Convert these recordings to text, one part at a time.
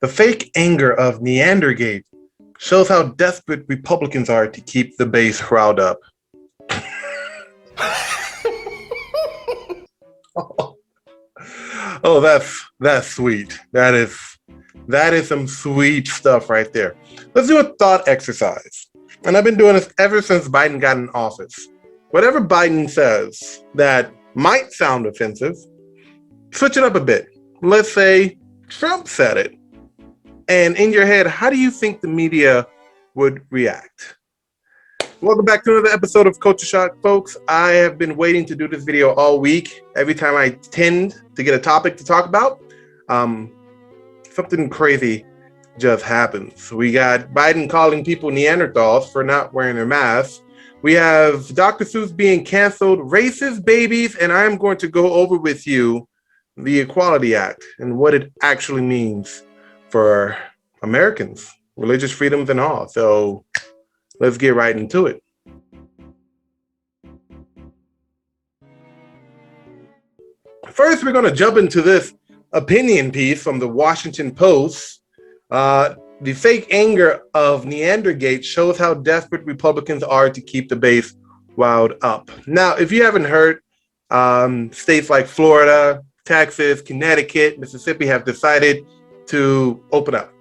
The fake anger of Neandergate shows how desperate Republicans are to keep the base riled up. Oh, that's sweet. That is some sweet stuff right there. Let's do a thought exercise. And I've been doing this ever since Biden got in office. Whatever Biden says that might sound offensive, switch it up a bit. Let's say Trump said it. And in your head, how do you think the media would react? Welcome back to another episode of Culture Shock, folks. I have been waiting to do this video all week. Every time I tend to get a topic to talk about, something crazy just happens. We got Biden calling people Neanderthals for not wearing their masks. We have Dr. Seuss being canceled, racist babies, and I'm going to go over with you the Equality Act and what it actually means for Americans, religious freedoms and all. So let's get right into it. First, we're going to jump into this opinion piece from the Washington Post. The fake anger of Neandergate shows how desperate Republicans are to keep the base riled up. Now, if you haven't heard, states like Florida, Texas, Connecticut, Mississippi have decided to open up.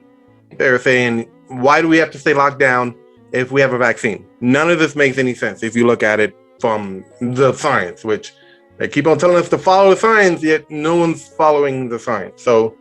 They're saying, why do we have to stay locked down if we have a vaccine? None of this makes any sense if you look at it from the science, which they keep on telling us to follow the science, yet no one's following the science. So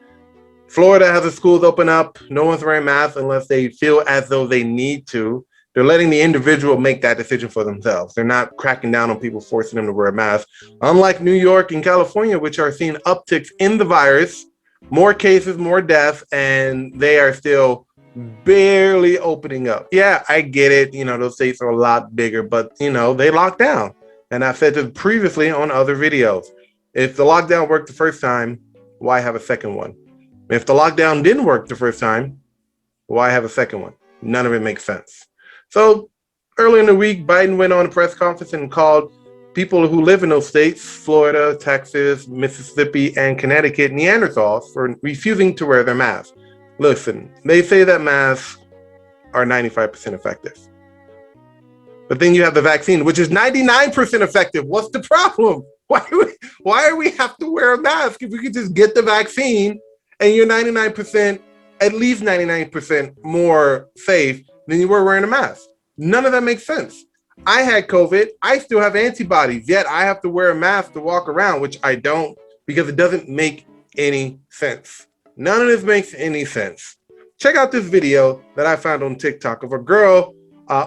Florida has the schools open up. No one's wearing masks unless they feel as though they need to. They're letting the individual make that decision for themselves. They're not cracking down on people, forcing them to wear a mask. Unlike New York and California, which are seeing upticks in the virus, more cases, more deaths, and they are still barely opening up. Yeah, I get it. You know, those states are a lot bigger, but, you know, they locked down. And I've said this previously on other videos. If the lockdown worked the first time, why have a second one? If the lockdown didn't work the first time, why have a second one? None of it makes sense. So early in the week, Biden went on a press conference and called people who live in those states, Florida, Texas, Mississippi, and Connecticut, Neanderthals for refusing to wear their masks. Listen, they say that masks are 95% effective. But then you have the vaccine, which is 99% effective. What's the problem? Why do we have to wear a mask if we could just get the vaccine and you're 99%, at least 99% more safe than you were wearing a mask? None of that makes sense. I had COVID. I still have antibodies, yet I have to wear a mask to walk around, which I don't because it doesn't make any sense. None of this makes any sense. Check out this video that I found on TikTok of a girl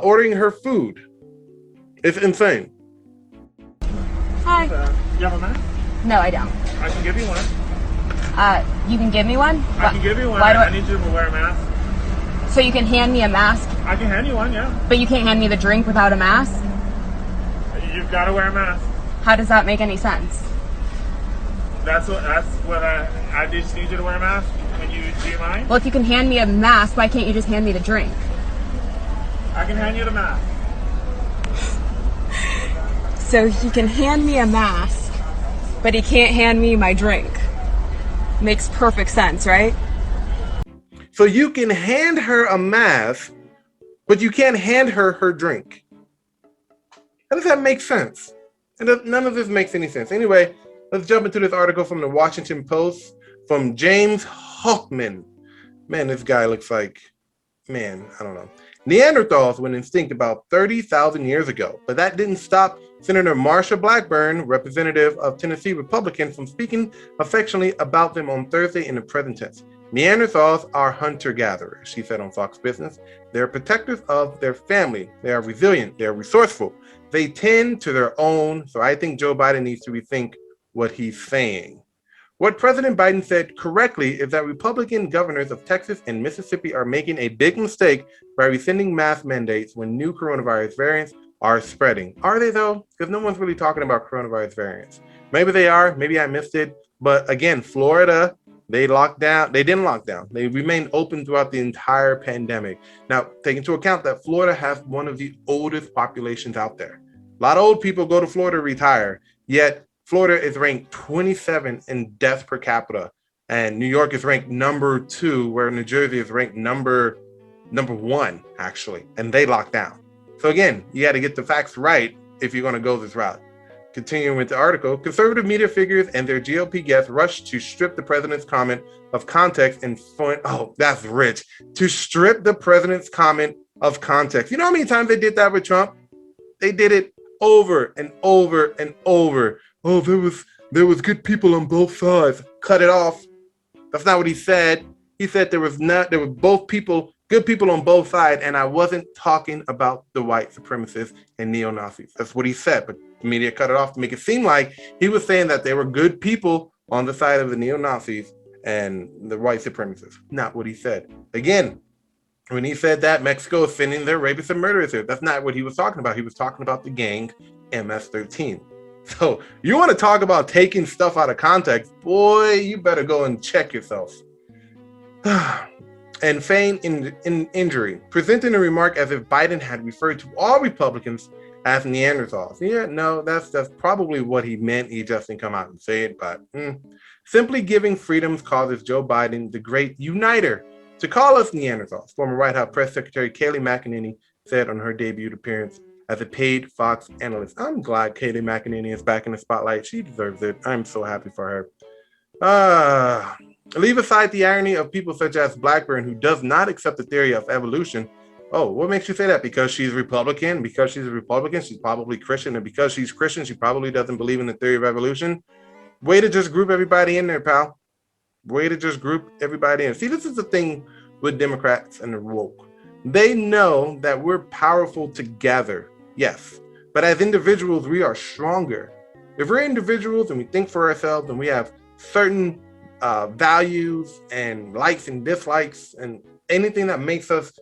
ordering her food. It's insane. Hi. You have a mask? No, I don't. I can give you one. You can give me one? I can give you one. Why do I need you to wear a mask. So you can hand me a mask, I can hand you one, yeah. but you can't hand me the drink without a mask? You've got to wear a mask. How does that make any sense? That's what I just need you to wear a mask. Do you mind? Well, if you can hand me a mask, why can't you just hand me the drink? I can hand you the mask. So he can hand me a mask, but he can't hand me my drink. Makes perfect sense, right? So you can hand her a mask, but you can't hand her her drink. How does that make sense? None of this makes any sense. Anyway, let's jump into this article from the Washington Post from James Hochman. Man, this guy looks like, I don't know. Neanderthals went extinct about 30,000 years ago, but that didn't stop Senator Marsha Blackburn, representative of Tennessee Republican, from speaking affectionately about them on Thursday in the present tense. Neanderthals are hunter-gatherers, she said on Fox Business. They're protectors of their family. They are resilient. They're resourceful. They tend to their own. So I think Joe Biden needs to rethink what he's saying. What President Biden said correctly is that Republican governors of Texas and Mississippi are making a big mistake by rescinding mask mandates when new coronavirus variants are spreading. Are they though? Because no one's really talking about coronavirus variants. Maybe they are. Maybe I missed it. But again, Florida, they locked down. They didn't lock down. They remained open throughout the entire pandemic. Now, take into account that Florida has one of the oldest populations out there. A lot of old people go to Florida to retire, yet Florida is ranked 27 in deaths per capita and New York is ranked number 2, where New Jersey is ranked number 1 actually, and they locked down. So again, you got to get the facts right if you're going to go this route. Continuing with the article, conservative media figures and their GOP guests rushed to strip the president's comment of context and that's rich. To strip the president's comment of context. You know how many times they did that with Trump? They did it over and over and over. Oh, there was good people on both sides. Cut it off. That's not what he said. He said there were both people, good people on both sides, and I wasn't talking about the white supremacists and neo-Nazis. That's what he said, but the media cut it off to make it seem like he was saying that there were good people on the side of the neo-Nazis and the white supremacists. Not what he said. Again, when he said that, Mexico is sending their rapists and murderers here. That's not what he was talking about. He was talking about the gang MS-13. So you want to talk about taking stuff out of context, boy, you better go and check yourself. And feign injury, presenting a remark as if Biden had referred to all Republicans as Neanderthals. Yeah, no, that's probably what he meant. He just didn't come out and say it, but simply giving freedoms causes Joe Biden, the great uniter, to call us Neanderthals. Former White House Press Secretary Kayleigh McEnany said on her debut appearance as a paid Fox analyst. I'm glad Kayleigh McEnany is back in the spotlight. She deserves it. I'm so happy for her. Leave aside the irony of people such as Blackburn, who does not accept the theory of evolution. Oh, what makes you say that? Because she's Republican? Because she's a Republican, she's probably Christian. And because she's Christian, she probably doesn't believe in the theory of evolution. Way to just group everybody in there, pal. Way to just group everybody in. See, this is the thing with Democrats and the woke. They know that we're powerful together, yes. But as individuals, we are stronger. If we're individuals and we think for ourselves and we have certain values and likes and dislikes and anything that makes us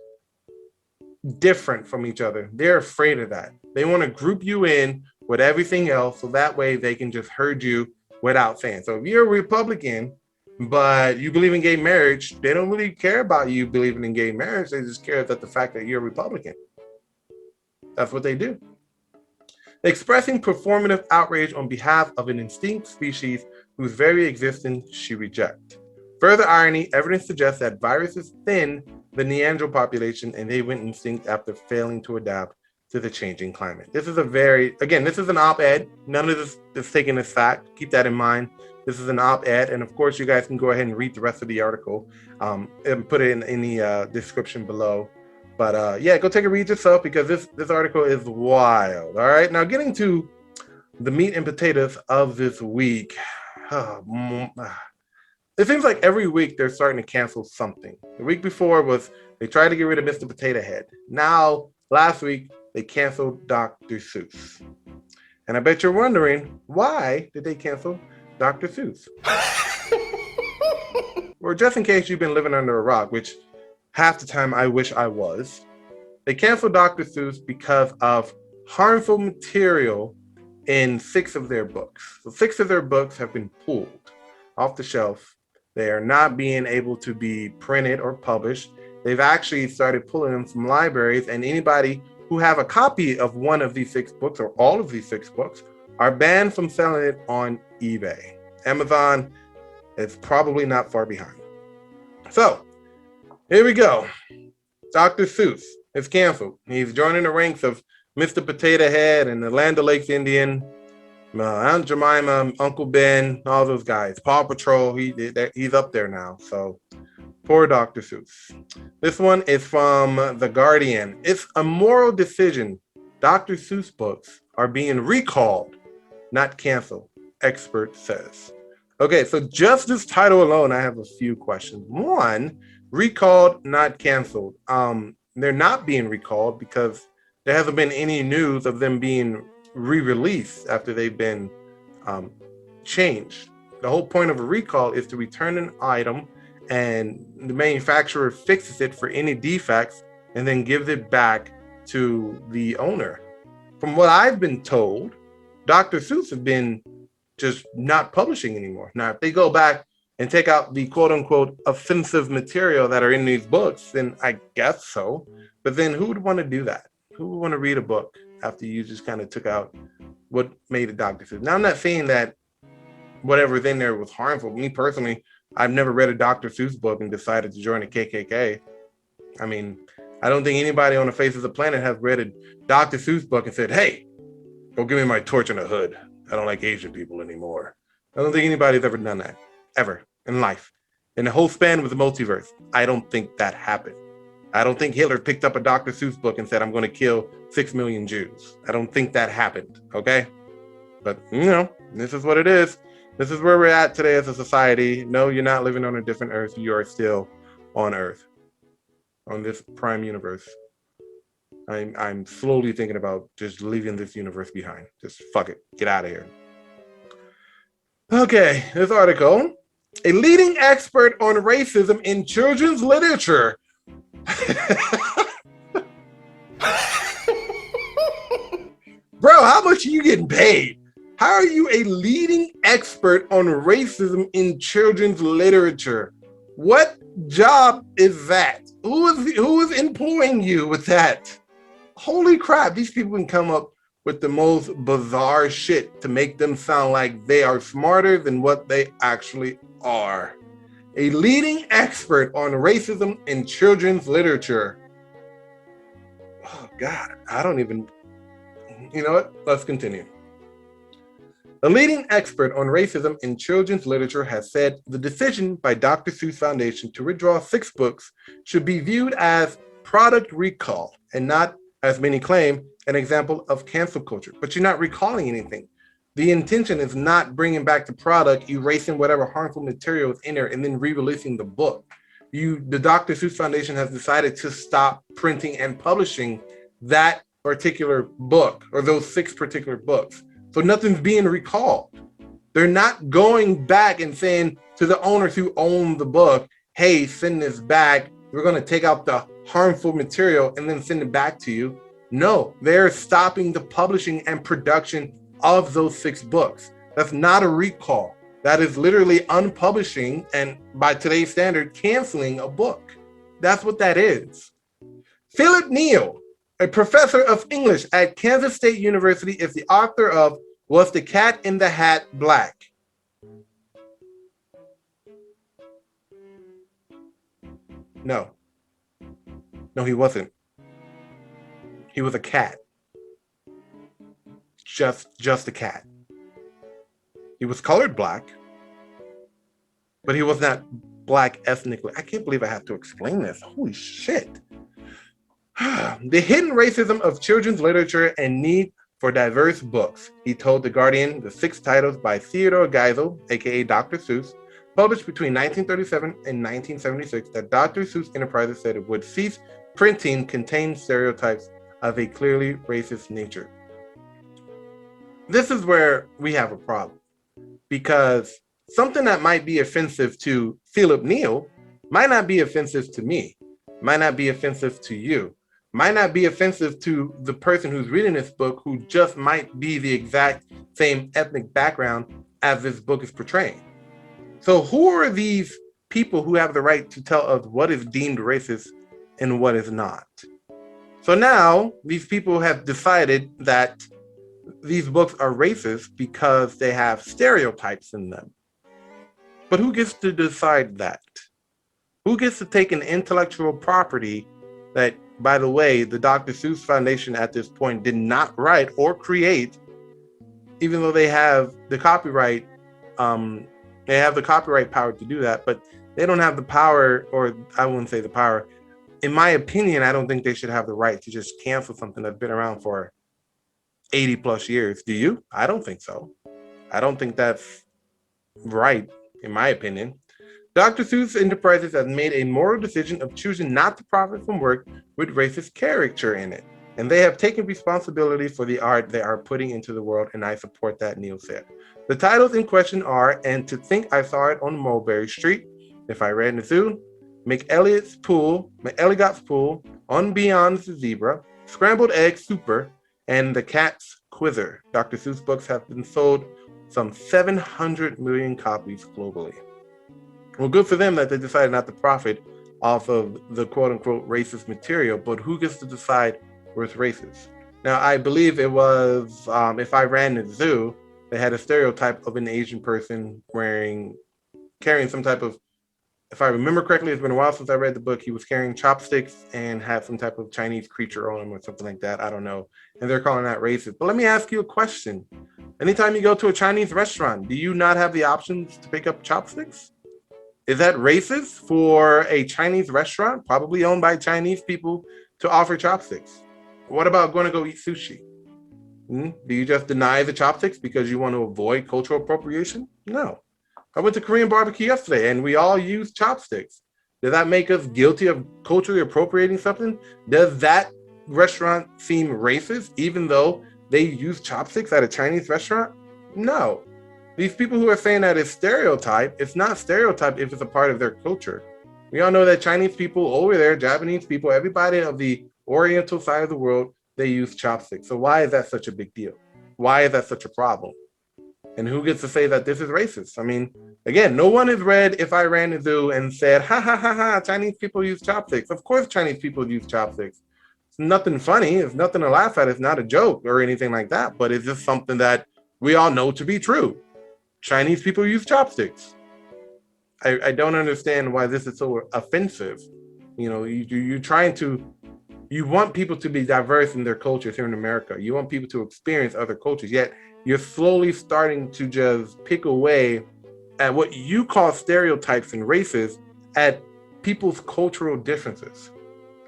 different from each other, they're afraid of that. They want to group you in with everything else so that way they can just herd you without saying. So if you're a Republican but you believe in gay marriage, they don't really care about you believing in gay marriage. They just care about the fact that you're a Republican. That's what they do. Expressing performative outrage on behalf of an extinct species whose very existence she rejects. Further irony, evidence suggests that viruses thin the Neanderthal population and they went extinct after failing to adapt to the changing climate. This is this is an op-ed. None of this is taken as fact. Keep that in mind. This is an op-ed, and of course you guys can go ahead and read the rest of the article and put it in the description below. But yeah, go take a read yourself because this article is wild. All right, now getting to the meat and potatoes of this week. It seems like every week they're starting to cancel something. The week before was they tried to get rid of Mr. Potato Head. Now, last week, they canceled Dr. Seuss. And I bet you're wondering, why did they cancel Dr. Seuss? Or just in case you've been living under a rock, which half the time I wish I was, they canceled Dr. Seuss because of harmful material in 6 of their books. So 6 of their books have been pulled off the shelf. They are not being able to be printed or published. They've actually started pulling them from libraries, and anybody who have a copy of one of these 6 books or all of these 6 books are banned from selling it on eBay. Amazon is probably not far behind. So here we go. Dr. Seuss is canceled. He's joining the ranks of Mr. Potato Head and the Land O'Lakes Indian, Aunt Jemima, Uncle Ben, all those guys. Paw Patrol, he's up there now. So poor Dr. Seuss. This one is from The Guardian. It's a moral decision. Dr. Seuss books are being recalled, not canceled, expert says. Okay, so just this title alone, I have a few questions. One, recalled, not canceled. They're not being recalled because there hasn't been any news of them being re-released after they've been changed. The whole point of a recall is to return an item and the manufacturer fixes it for any defects and then gives it back to the owner. From what I've been told, Dr. Seuss have been just not publishing anymore. Now, if they go back and take out the quote unquote offensive material that are in these books, then I guess so. But then who would want to do that? Who would want to read a book after you just kind of took out what made it Dr. Seuss? Now, I'm not saying that whatever's in there was harmful. Me personally, I've never read a Dr. Seuss book and decided to join a KKK. I mean, I don't think anybody on the face of the planet has read a Dr. Seuss book and said, hey, go give me my torch and a hood. I don't like Asian people anymore. I don't think anybody's ever done that, ever in life. In the whole span of the multiverse, I don't think that happened. I don't think Hitler picked up a Dr. Seuss book and said, I'm going to kill 6 million Jews. I don't think that happened, okay? But, this is what it is. This is where we're at today as a society. No, you're not living on a different Earth. You are still on Earth, on this prime universe. I'm slowly thinking about just leaving this universe behind. Just fuck it. Get out of here. Okay, this article. A leading expert on racism in children's literature. Bro, how much are you getting paid? How are you a leading expert on racism in children's literature? What job is that? Who is employing you with that? Holy crap, these people can come up with the most bizarre shit to make them sound like they are smarter than what they actually are. A leading expert on racism in children's literature. Oh God, I don't even, you know what? Let's continue. A leading expert on racism in children's literature has said the decision by Dr. Seuss Foundation to withdraw 6 books should be viewed as product recall and not, as many claim, an example of cancel culture. But you're not recalling anything. The intention is not bringing back the product, erasing whatever harmful material is in there, and then re-releasing the book. The Dr. Seuss Foundation has decided to stop printing and publishing that particular book, or those 6 particular books. So nothing's being recalled. They're not going back and saying to the owners who own the book, hey, send this back. We're going to take out the harmful material and then send it back to you. No, they're stopping the publishing and production of those 6 books. That's not a recall. That is literally unpublishing and, by today's standard, canceling a book. That's what that is. Philip Neal, a professor of English at Kansas State University, is the author of Was the Cat in the Hat Black? No. No, he wasn't. He was a cat. Just a cat. He was colored black, but he was not black ethnically. I can't believe I have to explain this. Holy shit. The hidden racism of children's literature and need for diverse books. He told The Guardian the 6 titles by Theodore Geisel, aka Dr. Seuss, published between 1937 and 1976, that Dr. Seuss Enterprises said it would cease printing contained stereotypes of a clearly racist nature. This is where we have a problem, because something that might be offensive to Philip Neal might not be offensive to me, might not be offensive to you, might not be offensive to the person who's reading this book, who just might be the exact same ethnic background as this book is portraying. So who are these people who have the right to tell us what is deemed racist and what is not? So now these people have decided that these books are racist because they have stereotypes in them. But who gets to decide that? Who gets to take an intellectual property that, by the way, the Dr. Seuss Foundation at this point did not write or create, even though they have the copyright, power to do that, but they don't have the power, or I wouldn't say the power. In my opinion, I don't think they should have the right to just cancel something that's been around for 80 plus years. Do you? I don't think so. I don't think that's right, in my opinion. Dr. Seuss Enterprises has made a moral decision of choosing not to profit from work with racist character in it. And they have taken responsibility for the art they are putting into the world, and I support that, Neil said. The titles in question are And to Think I Saw It on Mulberry Street, If I Ran the Zoo, McElligot's Pool, On Beyond the Zebra, Scrambled Egg Super, and The Cat's Quizzer. Dr. Seuss books have been sold some 700 million copies globally. Well, good for them that they decided not to profit off of the quote-unquote racist material, but who gets to decide where it's racist? Now, I believe it was If I Ran the Zoo, they had a stereotype of an Asian person wearing carrying some type of, if I remember correctly, it's been a while since I read the book. He was carrying chopsticks and had some type of Chinese creature on him or something like that. I don't know. And they're calling that racist. But let me ask you a question. Anytime you go to a Chinese restaurant, do you not have the options to pick up chopsticks? Is that racist for a Chinese restaurant, probably owned by Chinese people, to offer chopsticks? What about going to go eat sushi? Do you just deny the chopsticks because you want to avoid cultural appropriation? No. I went to Korean barbecue yesterday and we all used chopsticks. Does that make us guilty of culturally appropriating something? Does that restaurant seem racist even though they use chopsticks at a Chinese restaurant? No. These people who are saying that it's stereotype, it's not stereotype if it's a part of their culture. We all know that Chinese people over there, Japanese people, everybody of the Oriental side of the world, they use chopsticks. So why is that such a big deal? Why is that such a problem? And who gets to say that this is racist? I mean, again, no one has read If I Ran the Zoo and said, ha ha ha ha, Chinese people use chopsticks. Of course Chinese people use chopsticks. It's nothing funny. It's nothing to laugh at. It's not a joke or anything like that. But it's just something that we all know to be true. Chinese people use chopsticks. I don't understand why this is so offensive. You know, you're trying to, you want people to be diverse in their cultures here in America. You want people to experience other cultures, yet you're slowly starting to just pick away at what you call stereotypes and races at people's cultural differences.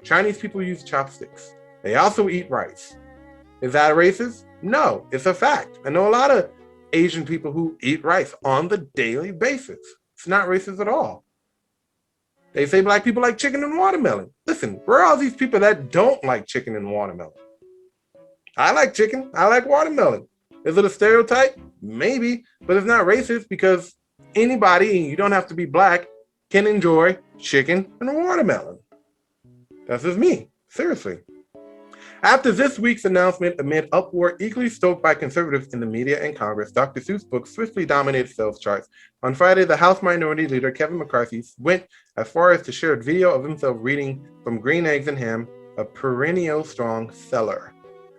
Chinese people use chopsticks. They also eat rice. Is that racist? No, it's a fact. I know a lot of Asian people who eat rice on the daily basis. It's not racist at all. They say black people like chicken and watermelon. Listen, where are all these people that don't like chicken and watermelon? I like chicken. I like watermelon. Is it a stereotype? Maybe, but it's not racist because anybody, and you don't have to be black, can enjoy chicken and watermelon. That's just me. Seriously. After this week's announcement, amid uproar equally stoked by conservatives in the media and Congress, Dr. Seuss' book swiftly dominated sales charts. On Friday, the House Minority Leader, Kevin McCarthy, went as far as to share a video of himself reading from Green Eggs and Ham, a perennial strong seller.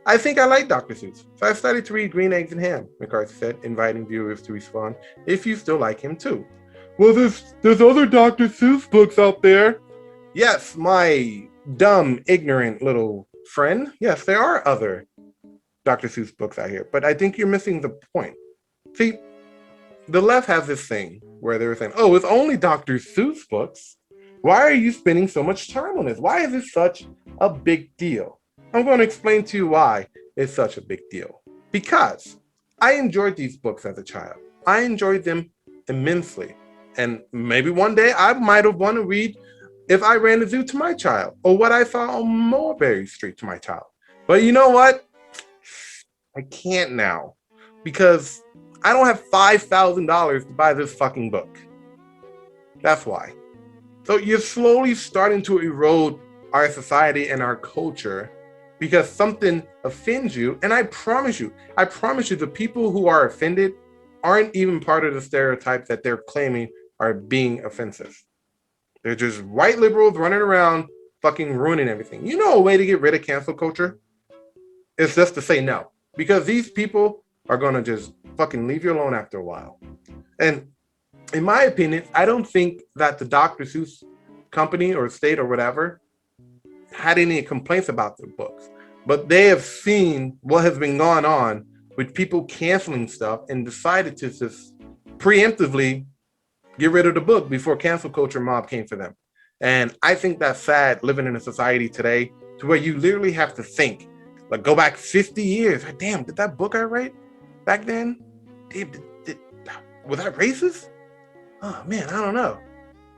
I think I like Dr. Seuss, so I started to read Green Eggs and Ham, McCarthy said, inviting viewers to respond, if you still like him too. Well, there's other Dr. Seuss books out there. Yes, my dumb, ignorant little friend. Yes, there are other Dr. Seuss books out here, but I think you're missing the point. See, the left has this thing where they're saying, oh, it's only Dr. Seuss books. Why are you spending so much time on this? Why is this such a big deal? I'm going to explain to you why it's such a big deal. Because I enjoyed these books as a child. I enjoyed them immensely. And maybe one day I might have wanted to read If I Ran the Zoo to my child, or What I Saw on Mulberry Street to my child. But you know what? I can't now because I don't have $5,000 to buy this fucking book. That's why. So you're slowly starting to erode our society and our culture because something offends you. And I promise you, the people who are offended aren't even part of the stereotypes that they're claiming are being offensive. They're just white liberals running around fucking ruining everything. You know a way to get rid of cancel culture? It's just to say no. Because these people are going to just fucking leave you alone after a while. And in my opinion, I don't think that the Dr. Seuss company or state or whatever had any complaints about their books. But they have seen what has been going on with people canceling stuff and decided to just preemptively get rid of the book before cancel culture mob came for them. And I think that's sad living in a society today to where you literally have to think, like go back 50 years. Damn, did that book I write back then? Was that racist? Oh man, I don't know.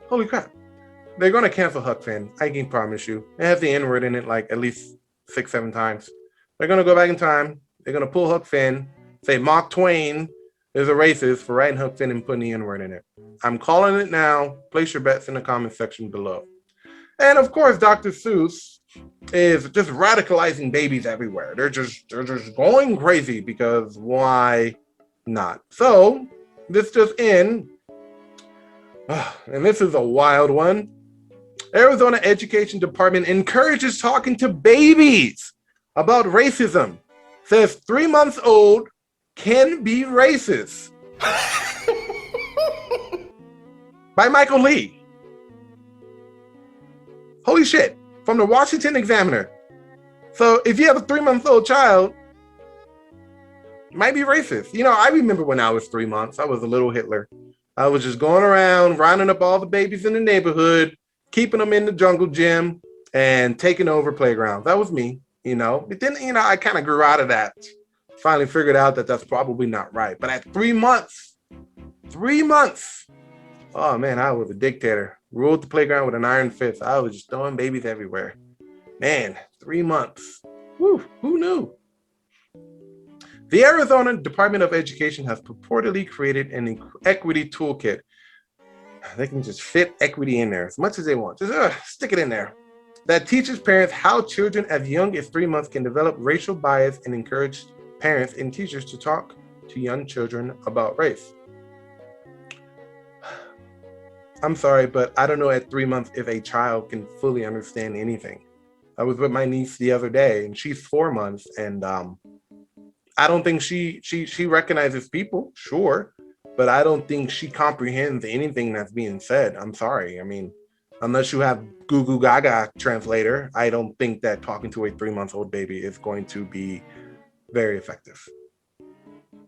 Holy crap. They're going to cancel Huck Finn. I can promise you. It has the N-word in it like at least 6-7 times. They're going to go back in time. They're going to pull Huck Finn, say Mark Twain is a racist for writing Huck Finn and putting the N-word in it. I'm calling it now. Place your bets in the comment section below. And of course, Dr. Seuss is just radicalizing babies everywhere. They're just going crazy because why not? So this just in, and this is a wild one. Arizona Education Department encourages talking to babies about racism. Says 3 months old can be racist. by Michael Lee. Holy shit, from the Washington Examiner. So if you have a 3-month-old child, it might be racist. You know, I remember when I was 3 months, I was a little Hitler. I was just going around, rounding up all the babies in the neighborhood, keeping them in the jungle gym, and taking over playgrounds. That was me, you know. But then, you know, I kind of grew out of that. Finally figured out that that's probably not right. But at 3 months, 3 months, oh man, I was a dictator. Ruled the playground with an iron fist. I was just throwing babies everywhere. Man, 3 months. Whew, who knew? The Arizona Department of Education has purportedly created an equity toolkit. They can just fit equity in there as much as they want. Just stick it in there. That teaches parents how children as young as 3 months can develop racial bias and encourage parents and teachers to talk to young children about race. I'm sorry, but I don't know at 3 months if a child can fully understand anything. I was with my niece the other day, and she's 4 months, and I don't think she recognizes people, sure, but I don't think she comprehends anything that's being said. I'm sorry. I mean, unless you have Goo Goo Gaga translator, I don't think that talking to a 3-month-old baby is going to be very effective.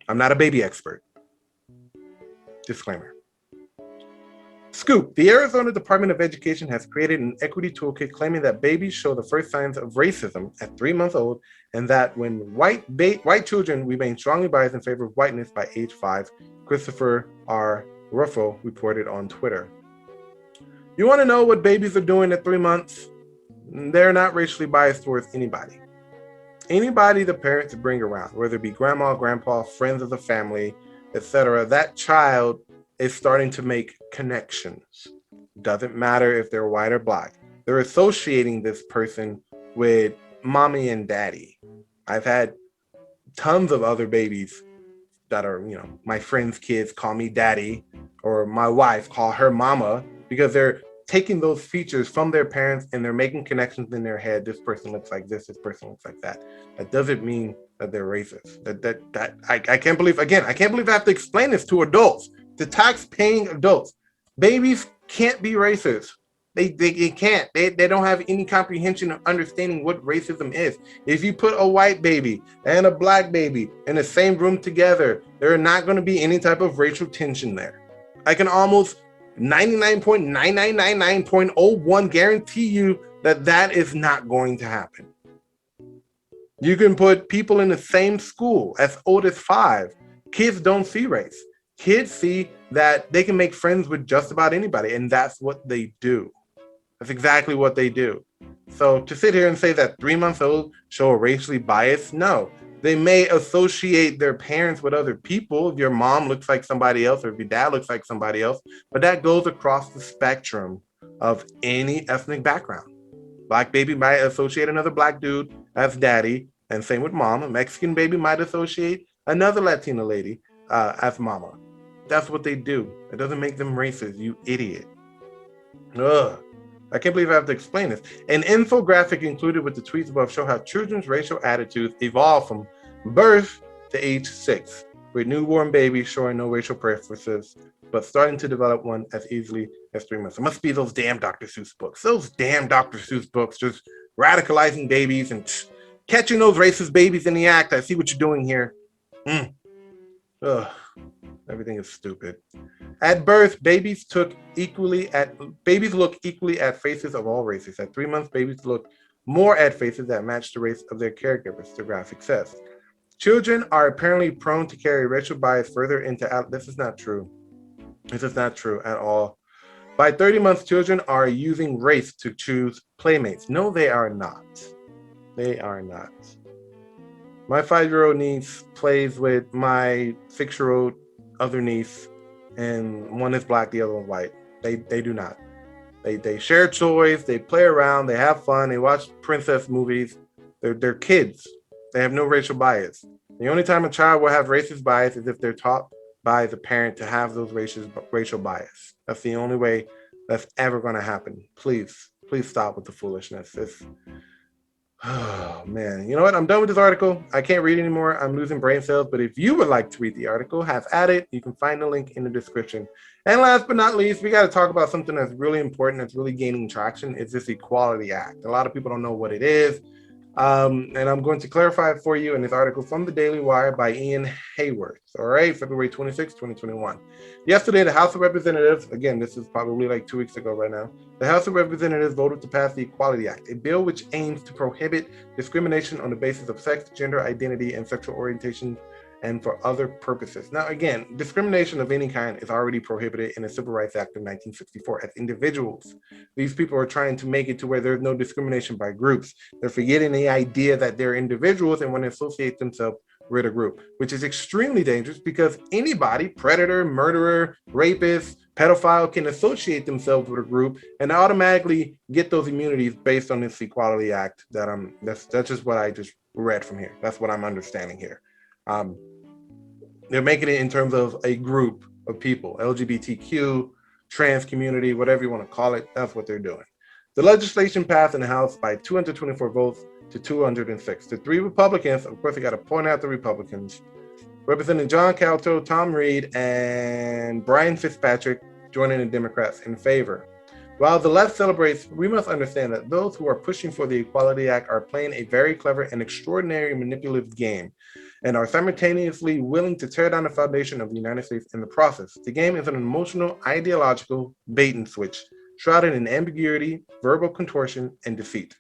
I'm not a baby expert. Disclaimer. Scoop. The Arizona Department of Education has created an equity toolkit claiming that babies show the first signs of racism at 3 months old, and that when white children remain strongly biased in favor of whiteness by age 5, Christopher R. Ruffo reported on Twitter. You want to know what babies are doing at 3 months? They're not racially biased towards anybody. Anybody the parents bring around, whether it be grandma, grandpa, friends of the family, etc., that child is starting to make connections. Doesn't matter if they're white or black. They're associating this person with mommy and daddy. I've had tons of other babies that are, you know, my friends' kids call me daddy, or my wife call her mama, because they're taking those features from their parents and they're making connections in their head. This person looks like this person looks like that. That doesn't mean that they're racist. I can't believe, again, I can't believe I have to explain this to adults, to tax-paying adults. Babies can't be racist. They can't. They don't have any comprehension of understanding what racism is. If you put a white baby and a black baby in the same room together, there are not going to be any type of racial tension there. I can almost 99.9999.01 guarantee you that that is not going to happen. You can put people in the same school as old as 5. Kids don't see race. Kids see that they can make friends with just about anybody, and that's what they do. That's exactly what they do. So to sit here and say that 3-month-olds show a racially biased, no. They may associate their parents with other people. If your mom looks like somebody else, or if your dad looks like somebody else, but that goes across the spectrum of any ethnic background. Black baby might associate another black dude as daddy, and same with mom. A Mexican baby might associate another Latina lady as mama. That's what they do. It doesn't make them racist, you idiot. Ugh. I can't believe I have to explain this. An infographic included with the tweets above show how children's racial attitudes evolve from birth to age 6, with newborn babies showing no racial preferences, but starting to develop one as easily as 3 months. It must be those damn Dr. Seuss books. Those damn Dr. Seuss books just radicalizing babies and catching those racist babies in the act. I see what you're doing here. Ugh. Everything is stupid. At birth, babies look equally at faces of all races. At 3 months, babies look more at faces that match the race of their caregivers, the graphic says. Children are apparently prone to carry racial bias further into This is not true. This is not true at all. By 30 months, children are using race to choose playmates. No, they are not. They are not. My 5-year-old niece plays with my 6-year-old other niece, and one is black, the other one's white. They do not. They share toys, they play around, they have fun, they watch princess movies. They're kids. They have no racial bias. The only time a child will have racist bias is if they're taught by the parent to have those racial bias. That's the only way that's ever going to happen. Please stop with the foolishness. Oh man, you know what? I'm done with this article. I can't read anymore. I'm losing brain cells. But if you would like to read the article, have at it. You can find the link in the description. And last but not least, we got to talk about something that's really important, that's really gaining traction. It's this Equality Act. A lot of people don't know what it is. And I'm going to clarify it for you in this article from the Daily Wire by Ian Hayworth. All right, February 26, 2021. Yesterday, the House of Representatives, again, this is probably like 2 weeks ago right now, the House of Representatives voted to pass the Equality Act, a bill which aims to prohibit discrimination on the basis of sex, gender identity, and sexual orientation, and for other purposes. Now, again, discrimination of any kind is already prohibited in the Civil Rights Act of 1964 as individuals. These people are trying to make it to where there's no discrimination by groups. They're forgetting the idea that they're individuals and want to associate themselves with a group, which is extremely dangerous because anybody, predator, murderer, rapist, pedophile, can associate themselves with a group and automatically get those immunities based on this Equality Act. That's just what I just read from here. That's what I'm understanding here. They're making it in terms of a group of people, LGBTQ, trans community, whatever you want to call it. That's what they're doing. The legislation passed in the House by 224 votes to 206. The three Republicans, of course, I got to point out the Republicans, Representing John Calto, Tom Reed, and Brian Fitzpatrick, joining the Democrats in favor. While the left celebrates, we must understand that those who are pushing for the Equality Act are playing a very clever and extraordinary manipulative game and are simultaneously willing to tear down the foundation of the United States in the process. The game is an emotional, ideological bait and switch, shrouded in ambiguity, verbal contortion, and deceit.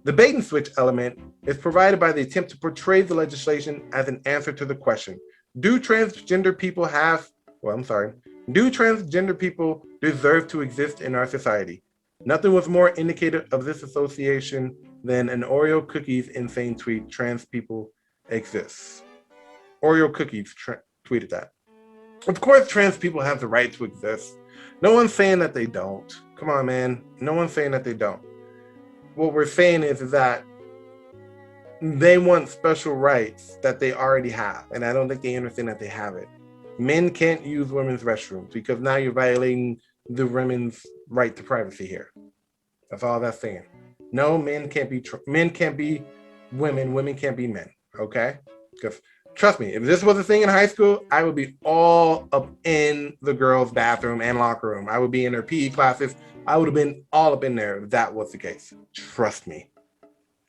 The bait and switch element is provided by the attempt to portray the legislation as an answer to the question, do transgender people deserve to exist in our society? Nothing was more indicative of this association than an Oreo cookies insane tweet, trans people exist. Oreo cookies tweeted that. Of course, trans people have the right to exist. No one's saying that they don't. Come on, man. No one's saying that they don't. What we're saying is that they want special rights that they already have. And I don't think they understand that they have it. Men can't use women's restrooms because now you're violating the women's right to privacy here. That's all that's saying. No, men can't be women, women can't be men. Okay? Because trust me, if this was a thing in high school, I would be all up in the girls' bathroom and locker room. I would be in their PE classes. I would have been all up in there if that was the case. Trust me.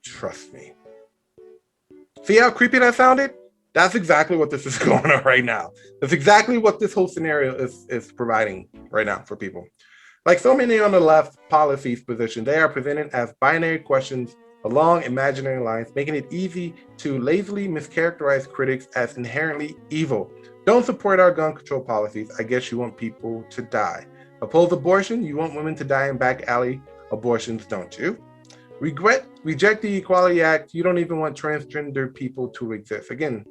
Trust me. See how creepy that sounded? That's exactly what this is going on right now. That's exactly what this whole scenario is providing right now for people. Like so many on the left policies position, they are presented as binary questions along imaginary lines, making it easy to lazily mischaracterize critics as inherently evil. Don't support our gun control policies. I guess you want people to die. Oppose abortion. You want women to die in back alley abortions, don't you? Reject the Equality Act. You don't even want transgender people to exist. Again,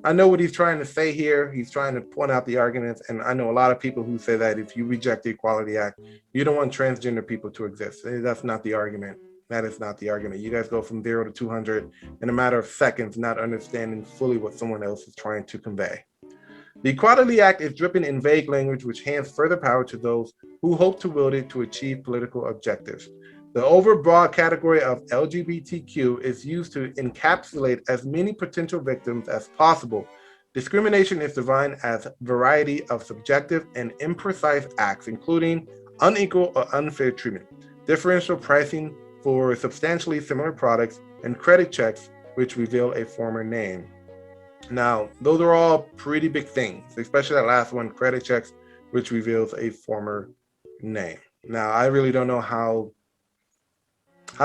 I know what he's trying to say here. He's trying to point out the arguments. And I know a lot of people who say that if you reject the Equality Act, you don't want transgender people to exist. That's not the argument. That is not the argument. You guys go from 0 to 200 in a matter of seconds, not understanding fully what someone else is trying to convey. The Equality Act is dripping in vague language, which hands further power to those who hope to wield it to achieve political objectives. The overbroad category of LGBTQ is used to encapsulate as many potential victims as possible. Discrimination is defined as a variety of subjective and imprecise acts, including unequal or unfair treatment, differential pricing for substantially similar products, and credit checks which reveal a former name. Now, those are all pretty big things, especially that last one, credit checks, which reveals a former name. Now, I really don't know how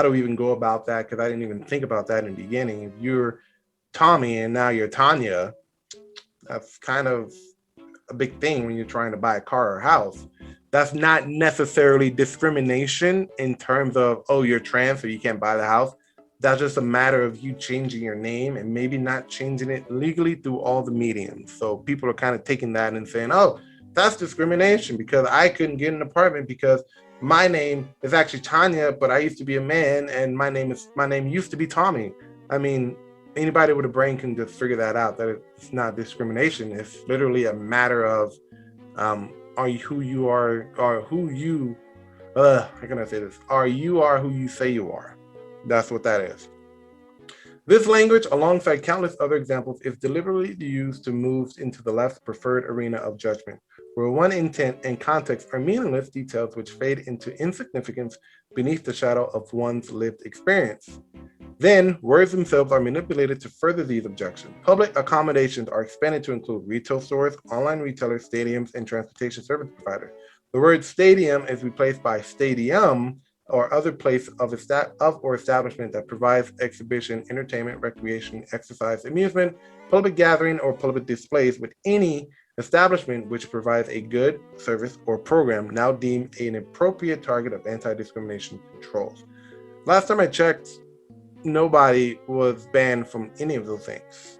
do we even go about that, because I didn't even think about that in the beginning. If you're Tommy and now you're Tanya, that's kind of a big thing when you're trying to buy a car or house. That's not necessarily discrimination in terms of, oh, you're trans, so you can't buy the house. That's just a matter of you changing your name and maybe not changing it legally through all the mediums. So people are kind of taking that and saying, oh, that's discrimination because I couldn't get an apartment because my name is actually Tanya, but I used to be a man and my name used to be Tommy. I mean, anybody with a brain can just figure that out, that it's not discrimination. It's literally a matter of are you who you are, or who you how can I say this? Are you who you say you are? That's what that is. This language, alongside countless other examples, is deliberately used to move into the left's preferred arena of judgment, where one intent and context are meaningless details which fade into insignificance beneath the shadow of one's lived experience. Then, words themselves are manipulated to further these objections. Public accommodations are expanded to include retail stores, online retailers, stadiums, and transportation service providers. The word stadium is replaced by stadium or other place of or establishment that provides exhibition, entertainment, recreation, exercise, amusement, public gathering, or public displays with any establishment which provides a good, service, or program now deemed an appropriate target of anti-discrimination controls. Last time I checked, nobody was banned from any of those things.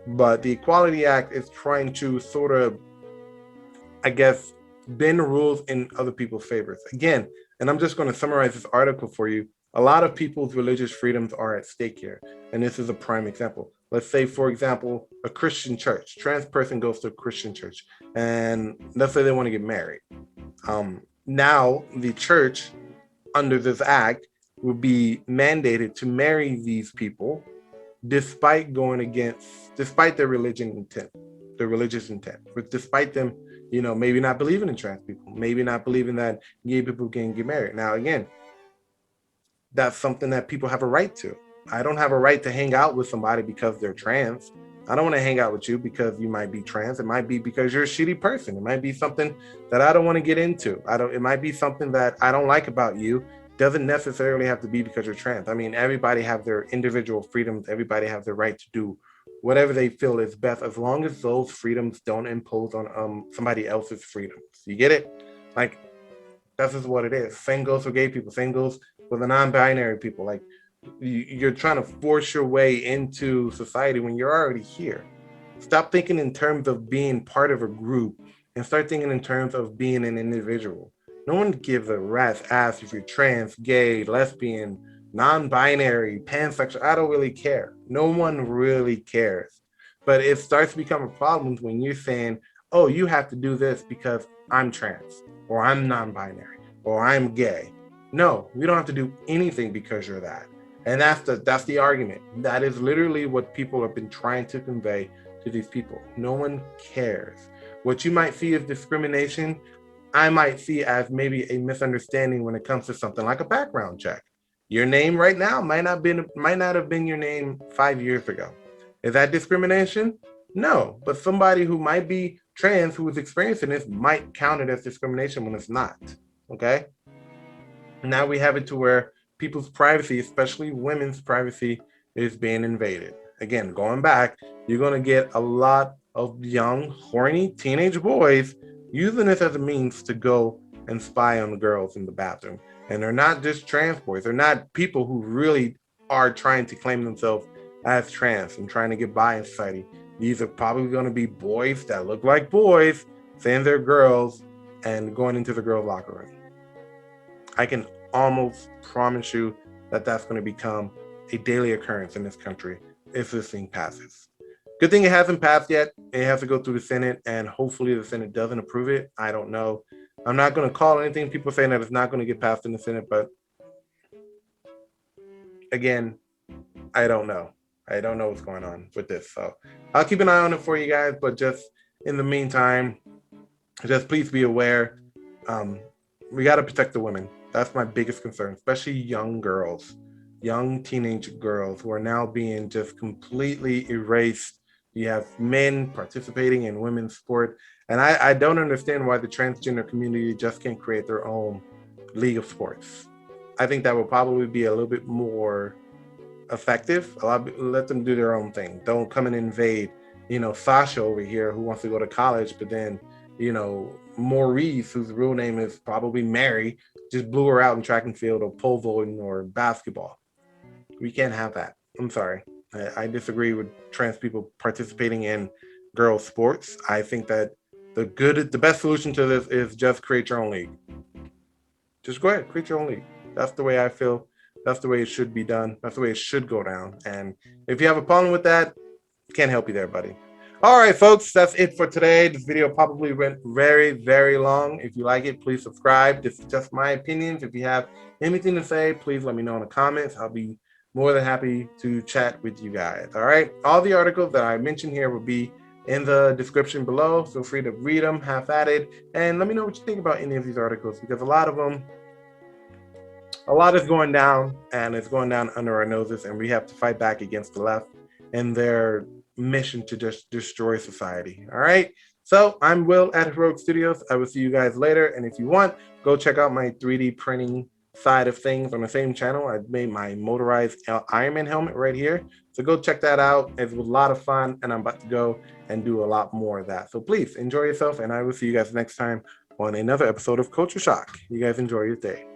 But the Equality Act is trying to sort of, I guess, bend the rules in other people's favors. Again, and I'm just going to summarize this article for you. A lot of people's religious freedoms are at stake here. And this is a prime example. Let's say, for example, a Christian church. Trans person goes to a Christian church. And let's say they want to get married. Now, the church, under this act, will be mandated to marry these people despite their religious intent, but despite them, maybe not believing in trans people, maybe not believing that gay people can get married. Now, again, that's something that people have a right to. I don't have a right to hang out with somebody because they're trans. I don't want to hang out with you because you might be trans. It might be because you're a shitty person. It might be something that I don't want to get into. It might be something that I don't like about you. Doesn't necessarily have to be because you're trans. I mean, everybody have their individual freedoms. Everybody have the right to do whatever they feel is best, as long as those freedoms don't impose on somebody else's freedoms. You get it? Like, that's just what it is. Same goes for gay people. Same goes for the non-binary people. Like, you're trying to force your way into society when you're already here. Stop thinking in terms of being part of a group and start thinking in terms of being an individual. No one gives a rat's ass if you're trans, gay, lesbian, non-binary, pansexual. I don't really care. No one really cares. But it starts to become a problem when you're saying, oh, you have to do this because I'm trans, or I'm non-binary, or I'm gay. No, we don't have to do anything because you're that. And that's the argument. That is literally what people have been trying to convey to these people. No one cares. What you might see as discrimination, I might see as maybe a misunderstanding when it comes to something like a background check. Your name right now might not have been your name 5 years ago. Is that discrimination? No, but somebody who might be trans who is experiencing this might count it as discrimination when it's not. Okay? Now we have it to where people's privacy, especially women's privacy, is being invaded. Again, going back, you're going to get a lot of young, horny teenage boys using this as a means to go and spy on the girls in the bathroom. And they're not just trans boys. They're not people who really are trying to claim themselves as trans and trying to get by in society. These are probably going to be boys that look like boys, saying they're girls, and going into the girls' locker room. I can almost promise you that that's going to become a daily occurrence in this country if this thing passes. Good thing it hasn't passed yet. It has to go through the Senate, and hopefully the Senate doesn't approve it. I don't know. I'm not going to call anything. People saying that it's not going to get passed in the Senate, but again, I don't know. I don't know what's going on with this. So I'll keep an eye on it for you guys, but just in the meantime, just please be aware. We got to protect the women. That's my biggest concern, especially young girls, young teenage girls who are now being just completely erased. You have men participating in women's sport. And I don't understand why the transgender community just can't create their own league of sports. I think that will probably be a little bit more effective. Let them do their own thing. Don't come and invade, Sasha over here who wants to go to college, but then, Maurice, whose real name is probably Mary, just blew her out in track and field or pole vaulting or basketball. We can't have that. I'm sorry. I disagree with trans people participating in girls' sports. I think that the best solution to this is just create your own league. Just go ahead, create your own league. That's the way I feel. That's the way it should be done. That's the way it should go down. And if you have a problem with that, can't help you there, buddy. All right, folks, that's it for today. This video probably went very, very long. If you like it, please subscribe. This is just my opinions. If you have anything to say, please let me know in the comments. I'll be more than happy to chat with you guys. All right. All the articles that I mentioned here will be in the description below. Feel free to read them, have at it, and let me know what you think about any of these articles, because a lot is going down, and it's going down under our noses, and we have to fight back against the left and their mission to just destroy society. All right. So I'm Will at Heroic Studios. I will see you guys later. And if you want, go check out my 3D printing side of things on the same channel. I made my motorized Iron Man helmet right here. So go check that out. It was a lot of fun, and I'm about to go and do a lot more of that. So please enjoy yourself, and I will see you guys next time on another episode of Culture Shock. You guys enjoy your day.